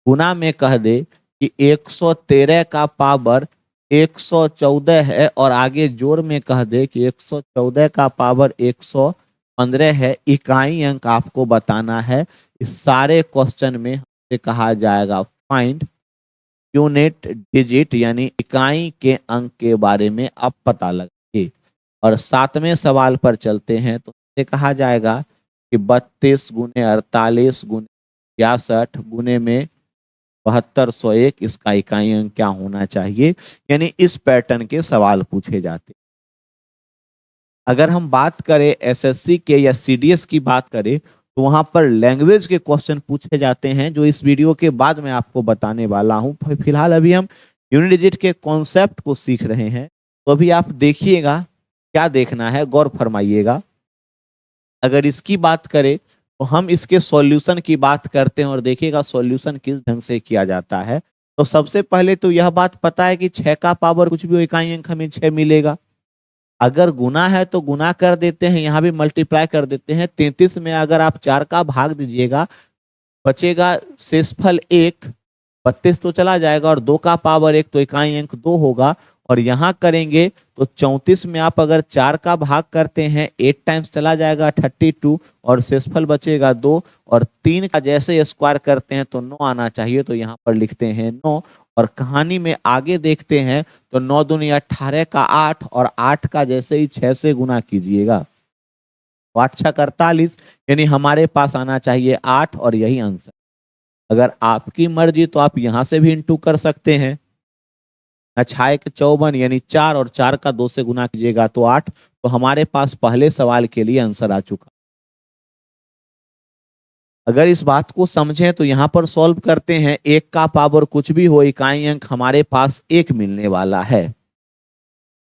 गुना में कह दे कि 113 का पावर 114 है, और आगे जोड़ में कह दे कि 114 का पावर 115 है। इकाई अंक आपको बताना है। इस सारे क्वेश्चन में हमसे कहा जाएगा फाइंड यूनिट डिजिट, यानी इकाई के अंक के बारे में आप पता लगाइए। और 7वें सवाल पर चलते हैं, तो ये कहा जाएगा कि 32 गुने 48 गुने 66 गुने में 7201, इसका इकाई अंक क्या होना चाहिए। यानी इस पैटर्न के सवाल पूछे जाते। अगर हम बात करें एसएससी के या सीडीएस की बात करें, तो वहां पर लैंग्वेज के क्वेश्चन पूछे जाते हैं, जो इस वीडियो के बाद मैं आपको बताने वाला हूं। फिलहाल अभी हम यूनिट डिजिट के कॉन्सेप्ट को सीख रहे हैं, तो अभी आप देखिएगा क्या देखना है, गौर फरमाइएगा। अगर इसकी बात करें तो हम इसके सॉल्यूशन की बात करते हैं, और देखिएगा सॉल्यूशन किस ढंग से किया जाता है। तो सबसे पहले तो यह बात पता है कि 6 का पावर कुछ भी हो, इकाई अंक हमें 6 मिलेगा। अगर गुना है तो गुना कर देते हैं, यहाँ भी मल्टीप्लाई कर देते हैं। 33 में अगर आप 4 का भाग दीजिएगा, बचेगा शेषफल 1, 32 तो चला जाएगा और 2 का पावर 1 तो इकाई अंक 2 होगा। और यहाँ करेंगे तो 34 में आप अगर 4 का भाग करते हैं 8 टाइम्स चला जाएगा 32 और शेषफल बचेगा 2। और 3 का जैसे स्क्वायर करते हैं तो 9 आना चाहिए, तो यहाँ पर लिखते हैं 9। और कहानी में आगे देखते हैं तो 9 दूनी 18 का 8 और 8 का जैसे ही 6 से गुना कीजिएगा 8 6 48, यानी हमारे पास आना चाहिए 8 और यही आंसर। अगर आपकी मर्जी तो आप यहां से भी इंटू कर सकते हैं। 6 एक 54 यानी 4 और 4 का 2 से गुना कीजिएगा तो 8। तो हमारे पास पहले सवाल के लिए आंसर आ चुका। अगर इस बात को समझें तो यहां पर सॉल्व करते हैं। 1 का पावर कुछ भी हो, इकाई अंक हमारे पास 1 मिलने वाला है।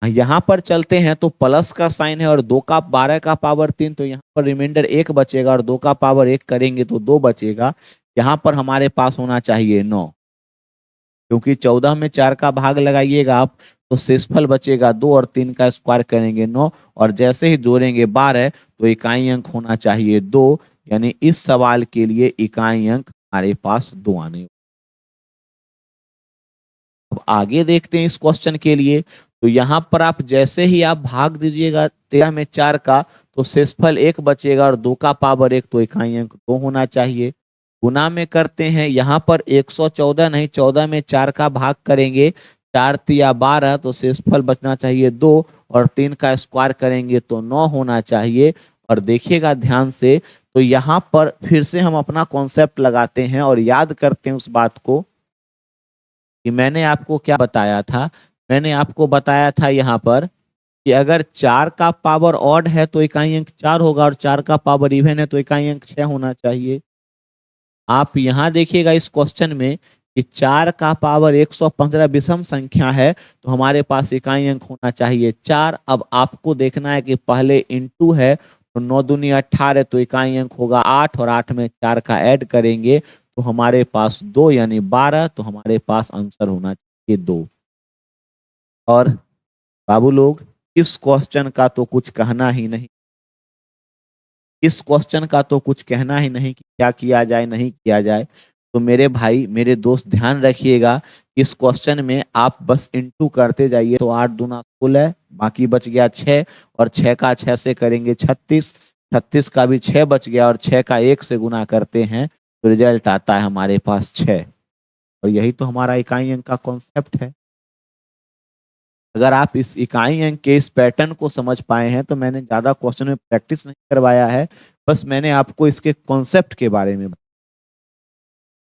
यहां पर चलते हैं तो प्लस का साइन है और 2 का 12 का पावर 3, तो यहाँ पर रिमाइंडर 1 बचेगा और 2 का पावर 1 करेंगे तो 2 बचेगा। यहाँ पर हमारे पास होना चाहिए 9, क्योंकि 14 में 4 का भाग लगाइएगा आप तो शेषफल बचेगा 2 और 3 का स्क्वायर करेंगे 9 और जैसे ही जोड़ेंगे 12 तो इकाई अंक होना चाहिए 2, यानी इस सवाल के लिए इकाई अंक हमारे पास 2 आने। अब आगे देखते हैं इस क्वेश्चन के लिए। तो यहां पर आप जैसे ही आप भाग दीजिएगा 13 में 4 का तो शेषफल 1 बचेगा और 2 का पावर 1 तो इकाई अंक 2 होना चाहिए। गुना में करते हैं, यहाँ पर 114 नहीं 14 में 4 का भाग करेंगे 4 तिया 12 तो शेषफल बचना चाहिए 2 और 3 का स्क्वायर करेंगे तो 9 होना चाहिए। और देखिएगा ध्यान से, तो यहाँ पर फिर से हम अपना कॉन्सेप्ट लगाते हैं और याद करते हैं उस बात को कि मैंने आपको क्या बताया था। मैंने आपको बताया था यहाँ पर कि अगर 4 का पावर ऑड है तो इकाई अंक 4 होगा और 4 का पावर इवन है तो इकाई अंक 6 होना चाहिए। आप यहाँ देखिएगा इस क्वेश्चन में कि 4 का पावर 115 विषम संख्या है तो हमारे पास इकाई अंक होना चाहिए 4। अब आपको देखना है कि पहले इंटू है तो 9 दूनी 18 तो इकाई अंक होगा 8 और 8 में 4 का ऐड करेंगे तो हमारे पास 2 यानी 12, तो हमारे पास आंसर होना चाहिए 2। और बाबू लोग इस क्वेश्चन का तो कुछ कहना ही नहीं, इस क्वेश्चन का तो कुछ कहना ही नहीं कि क्या किया जाए नहीं किया जाए। तो मेरे भाई मेरे दोस्त ध्यान रखिएगा, इस क्वेश्चन में आप बस इंटू करते जाइए तो 8 दूना 16, बाकी बच गया 6 और 6 का 6 से करेंगे 36, 36 का भी 6 बच गया और 6 का 1 से गुना करते हैं तो रिजल्ट आता है हमारे पास 6। और यही तो हमारा इकाई अंक का कॉन्सेप्ट है। अगर आप इस इकाई अंक के इस पैटर्न को समझ पाए हैं तो मैंने ज्यादा क्वेश्चन में प्रैक्टिस नहीं करवाया है, बस मैंने आपको इसके कॉन्सेप्ट के बारे में।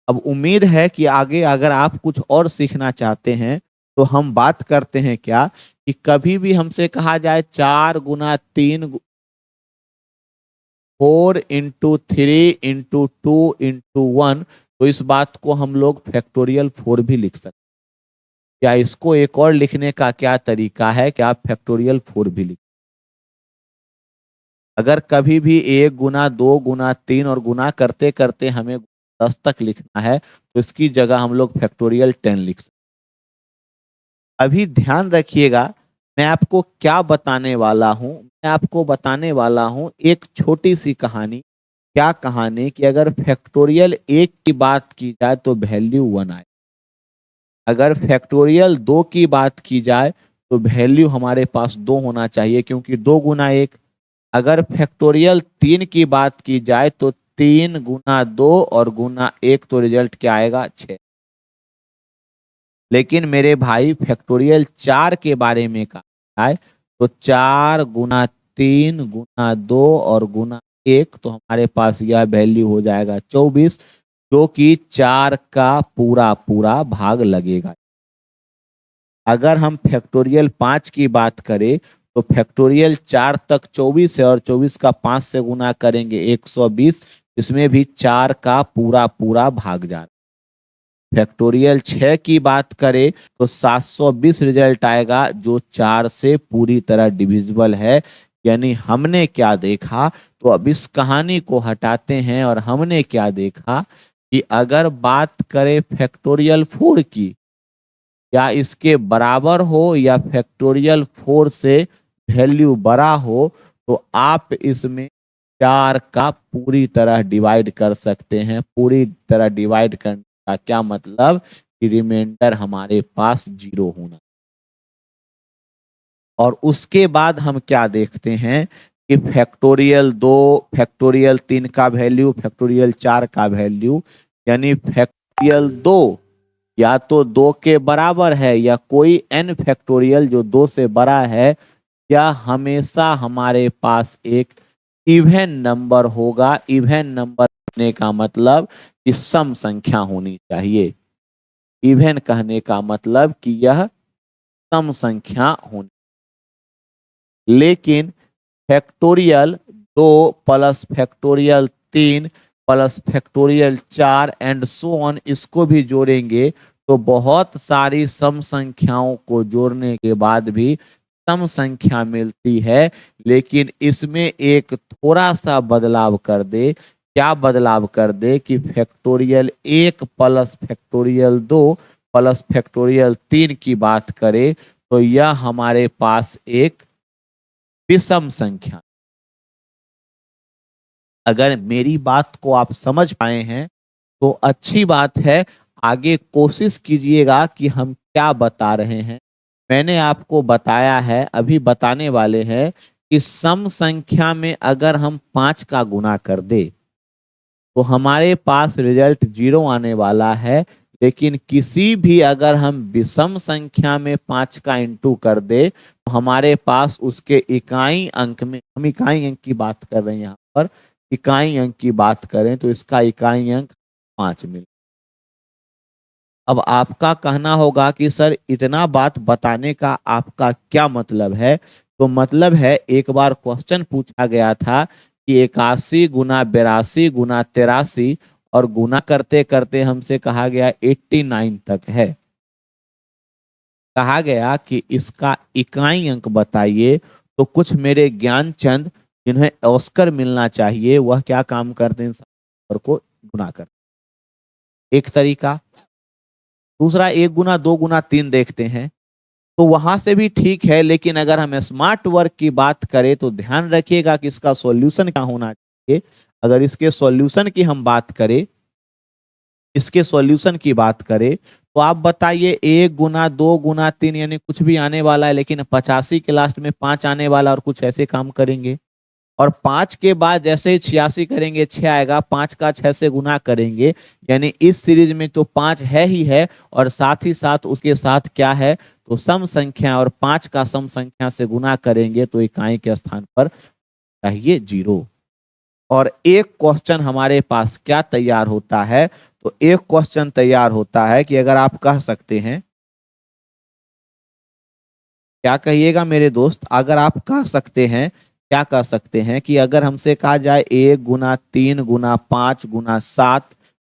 अब उम्मीद है कि आगे अगर आप कुछ और सीखना चाहते हैं तो हम बात करते हैं क्या कि कभी भी हमसे कहा जाए 4 गुना 3 4 इंटू 3 इंटू 2 इंटू 1 तो इस बात को हम लोग फैक्टोरियल 4 भी लिख सकते हैं। क्या इसको एक और लिखने का क्या तरीका है कि आप फैक्टोरियल 4 भी लिख। अगर कभी भी 1 गुना 2 गुना 3 और गुना करते करते हमें 10 तक लिखना है तो इसकी जगह हम लोग फैक्टोरियल 10 लिख सकते। अभी ध्यान रखिएगा मैं आपको क्या बताने वाला हूं। मैं आपको बताने वाला हूं एक छोटी सी कहानी। क्या कहानी कि अगर फैक्टोरियल 1 की बात की जाए तो वैल्यू 1 आए, अगर फैक्टोरियल 2 की बात की जाए तो वैल्यू हमारे पास 2 होना चाहिए क्योंकि 2 गुना 1। अगर फैक्टोरियल 3 की बात की जाए तो 3 गुना 2 और गुना 1 तो रिजल्ट क्या आएगा 6। लेकिन मेरे भाई फैक्टोरियल 4 के बारे में कहा है तो 4 गुना 3 गुना 2 और गुना 1 तो हमारे पास यह वैल्यू हो जाएगा 24, जो कि 4 का पूरा पूरा भाग लगेगा। अगर हम फैक्टोरियल 5 की बात करें तो फैक्टोरियल 4 तक 24 है और 24 का 5 से गुना करेंगे 120, इसमें भी 4 का पूरा पूरा भाग जा रहा है। फैक्टोरियल 6 की बात करें तो 720 रिजल्ट आएगा जो 4 से पूरी तरह डिविजिबल है। यानी हमने क्या देखा, तो अब इस कहानी को हटाते हैं और हमने क्या देखा कि अगर बात करें फैक्टोरियल 4 की, या इसके बराबर हो या फैक्टोरियल 4 से वैल्यू बड़ा हो तो आप इसमें 4 का पूरी तरह डिवाइड कर सकते हैं। पूरी तरह डिवाइड कर का क्या मतलब कि रिमाइंडर हमारे पास 0 होना। और उसके बाद हम क्या देखते हैं कि फैक्टोरियल 2, फैक्टोरियल 3 का वैल्यू, फैक्टोरियल 4 का वैल्यू, यानी फैक्टोरियल 2 या तो 2 के बराबर है या कोई n फैक्टोरियल जो 2 से बड़ा है, या हमेशा हमारे पास एक इवन नंबर होगा। इवन नंबर होने का मतलब कि सम संख्या होनी चाहिए। इवन कहने का मतलब कि यह सम संख्या होनी। लेकिन factorial 2 plus factorial 3 plus factorial 4 and so on, इसको भी जोड़ेंगे तो बहुत सारी सम संख्याओं को जोड़ने के बाद भी सम संख्या मिलती है। लेकिन इसमें एक थोड़ा सा बदलाव कर दे। क्या बदलाव कर दे कि factorial 1 plus factorial 2 plus factorial 3 की बात करें तो यह हमारे पास एक विषम संख्या। अगर मेरी बात को आप समझ पाए हैं तो अच्छी बात है। आगे कोशिश कीजिएगा कि हम क्या बता रहे हैं। मैंने आपको बताया है, अभी बताने वाले हैं कि सम संख्या में अगर हम 5 का गुना कर दे तो हमारे पास रिजल्ट 0 आने वाला है। लेकिन किसी भी अगर हम विषम संख्या में 5 का इंटू कर दे तो हमारे पास उसके इकाई अंक में, हम इकाई अंक की बात कर रहे हैं यहाँ पर, इकाई अंक की बात करें तो इसका इकाई अंक 5 मिले। अब आपका कहना होगा कि सर इतना बात बताने का आपका क्या मतलब है। तो मतलब है, एक बार क्वेश्चन पूछा गया था कि 81 गुना 82 गुना 83 और गुना करते करते हमसे कहा गया 89 तक है। कहा गया कि इसका इकाई अंक बताइए। तो कुछ मेरे ज्ञानचंद जिन्हें ऑस्कर मिलना चाहिए वह क्या काम करते हैं, नंबर को गुना करते। एक तरीका। दूसरा 1 गुना 2 गुना 3 देखते हैं तो वहां से भी ठीक है। लेकिन अगर हम स्मार्ट वर्क की बात करें तो ध्यान रखिएगा कि इसका सॉल्यूशन क्या होना चाहिए। अगर इसके सॉल्यूशन की हम बात करें, इसके सॉल्यूशन की बात करें तो आप बताइए 1 गुना 2 गुना 3 यानी कुछ भी आने वाला है, लेकिन 85 के लास्ट में 5 आने वाला और कुछ ऐसे काम करेंगे। और 5 के बाद जैसे ही 86 करेंगे 6 आएगा, 5 का 6 से गुना करेंगे, यानी इस सीरीज में तो 5 है ही है और साथ ही साथ उसके साथ क्या है तो सम संख्या, और 5 का सम संख्या से गुना करेंगे तो इकाई के स्थान पर चाहिए 0। और एक क्वेश्चन हमारे पास क्या तैयार होता है, तो एक क्वेश्चन तैयार होता है कि अगर आप कह सकते हैं, क्या कहिएगा मेरे दोस्त, अगर आप कह सकते हैं, क्या कह सकते हैं कि अगर हमसे कहा जाए 1 गुना 3 गुना 5 गुना 7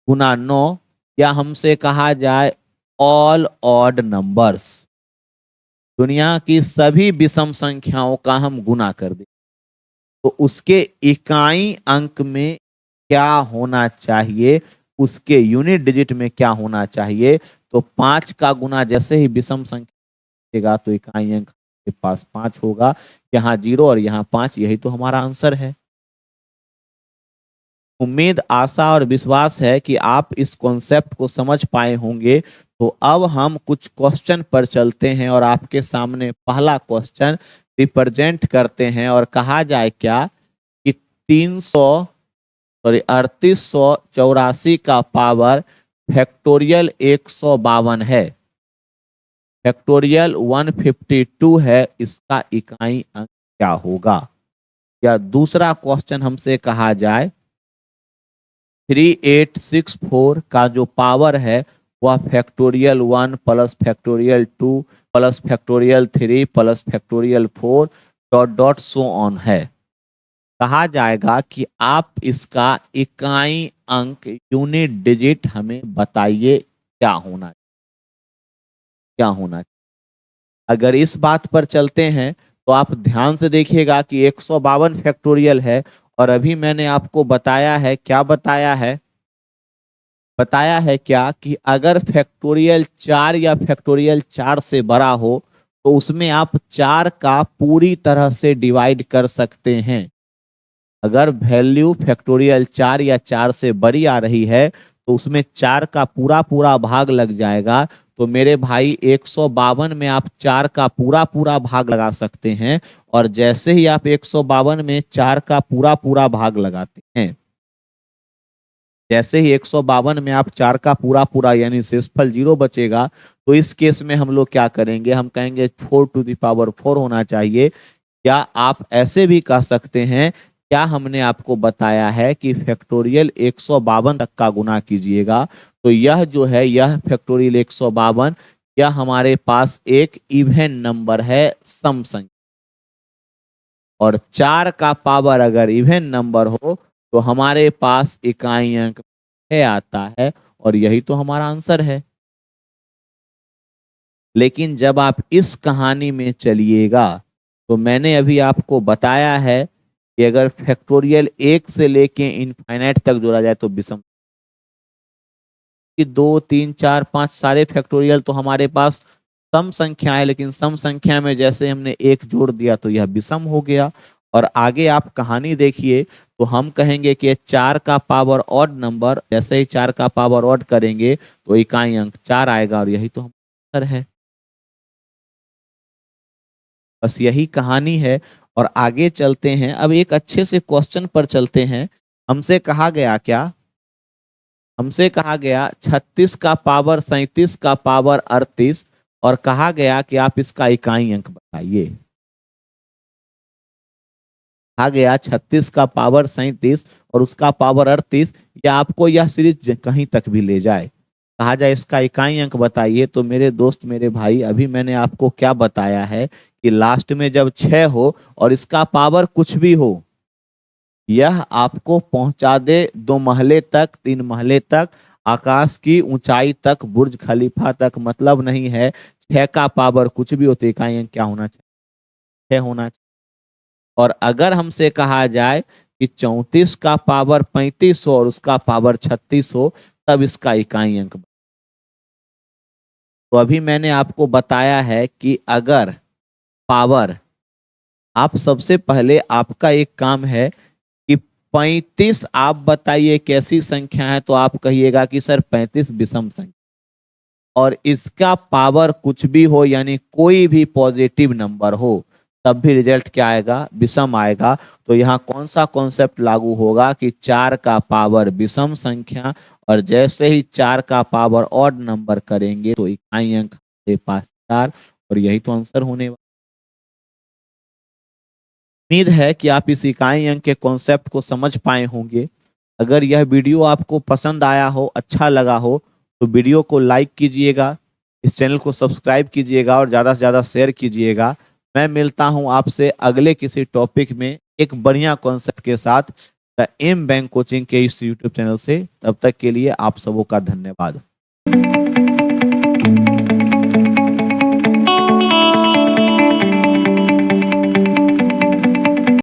गुना 9, या हमसे कहा जाए ऑल ऑड नंबर्स, दुनिया की सभी विषम संख्याओं का हम गुना कर दें, तो उसके इकाई अंक में क्या होना चाहिए, उसके यूनिट डिजिट में क्या होना चाहिए। तो 5 का गुना जैसे ही विषम संख्या तो इकाई अंक के पास 5 होगा, यहाँ 0 और यहाँ 5, यही तो हमारा आंसर है। उम्मीद, आशा और विश्वास है कि आप इस कॉन्सेप्ट को समझ पाए होंगे। तो अब हम कुछ क्वेश्चन पर चलते हैं और आपके सामने पहला क्वेश्चन रिप्रेजेंट करते हैं और कहा जाए क्या कि 3884 का पावर फैक्टोरियल 152 है, फैक्टोरियल 152 है, इसका इकाई अंक क्या होगा। या दूसरा क्वेश्चन हमसे कहा जाए 3864 का जो पावर है वह factorial 1 plus factorial 2 plus factorial 3 plus factorial 4 dot dot so on है। कहा जाएगा कि आप इसका इकाई अंक, यूनिट डिजिट हमें बताइए क्या होना, क्या होना। अगर इस बात पर चलते हैं तो आप ध्यान से देखिएगा कि 152 फैक्टोरियल है और अभी मैंने आपको बताया है, क्या बताया है, बताया है क्या कि अगर फैक्टोरियल 4 या फैक्टोरियल 4 से बड़ा हो तो उसमें आप 4 का पूरी तरह से डिवाइड कर सकते हैं। अगर वैल्यू फैक्टोरियल 4 या 4 से बड़ी आ रही है तो उसमें 4 का पूरा पूरा भाग लग जाएगा। तो मेरे भाई 152 में आप 4 का पूरा पूरा भाग लगा सकते हैं, और जैसे ही आप 152 में 4 का पूरा पूरा भाग लगाते हैं, जैसे ही 152 में आप 4 का पूरा पूरा यानी शेषफल 0 बचेगा, तो इस केस में हम लोग क्या करेंगे, हम कहेंगे 4⁴ होना चाहिए। या आप ऐसे भी कह सकते हैं, क्या हमने आपको बताया है कि फैक्टोरियल 152 तक का गुना कीजिएगा। तो यह जो है, यह फैक्टोरियल 152, यह हमारे पास एक इवन नंबर है, सम संख्या। और 4 का पावर अगर इवन नंबर हो तो हमारे पास इकाई अंक है आता है, और यही तो हमारा आंसर है। लेकिन जब आप इस कहानी में चलिएगा, तो मैंने अभी आपको बताया है कि अगर फैक्टोरियल 1 से लेके इनफाइनाइट तक जोड़ा जाए तो विषम, कि 2 3 4 5 सारे फैक्टोरियल तो हमारे पास सम संख्या है, लेकिन सम संख्या में जैसे हमने 1 जोड़ दिया तो यह विषम हो गया। और आगे आप कहानी देखिए, तो हम कहेंगे कि 4 का पावर ऑड नंबर, जैसे ही 4 का पावर ऑड करेंगे तो इकाई अंक 4 आएगा, और यही तो हमारा आंसर है। बस यही कहानी है। और आगे चलते हैं, अब एक अच्छे से क्वेश्चन पर चलते हैं। हमसे कहा गया क्या, हमसे कहा गया 36 का पावर 37 का पावर 38, और कहा गया कि आप इसका इकाई अंक बताइए। कहा गया 36 का पावर 37 और उसका पावर 38, या आपको यह सीरीज कहीं तक भी ले जाए, कहा जाए इसका इकाई अंक बताइए। तो मेरे दोस्त, मेरे भाई, अभी मैंने आपको क्या बताया है कि लास्ट में जब 6 हो और इसका पावर कुछ भी हो, यह आपको पहुंचा दे 2 महले तक, 3 महले तक, आकाश की ऊंचाई तक, बुर्ज खलीफा तक, मतलब नहीं है। 6 का पावर कुछ भी होते, इकाई अंक क्या होना चाहिए, 6 होना चाहिए। और अगर हमसे कहा जाए कि 34 का पावर 35 हो और उसका पावर 36 हो, तब इसका इकाई अंक। तो अभी मैंने आपको बताया है कि अगर पावर, आप सबसे पहले आपका एक काम है कि 35 आप बताइए कैसी संख्या है, तो आप कहिएगा कि सर 35 विषम संख्या, और इसका पावर कुछ भी हो यानी कोई भी पॉजिटिव नंबर हो, तब भी रिजल्ट क्या आएगा, विषम आएगा। तो यहाँ कौन सा कॉन्सेप्ट लागू होगा कि 4 का पावर विषम संख्या, और जैसे ही 4 का पावर ऑड नंबर करेंगे तो इकाई अंक हमारे पास 4, और यही तो आंसर होने वाला। उम्मीद है कि आप इस इकाई अंक के कॉन्सेप्ट को समझ पाए होंगे। अगर यह वीडियो आपको पसंद आया हो, अच्छा लगा हो, तो वीडियो को लाइक कीजिएगा, इस चैनल को सब्सक्राइब कीजिएगा और ज़्यादा से ज़्यादा शेयर कीजिएगा। मैं मिलता हूं आपसे अगले किसी टॉपिक में एक बढ़िया कॉन्सेप्ट के साथ, द एम बैंक कोचिंग के इस यूट्यूब चैनल से। तब तक के लिए आप सबों का धन्यवाद।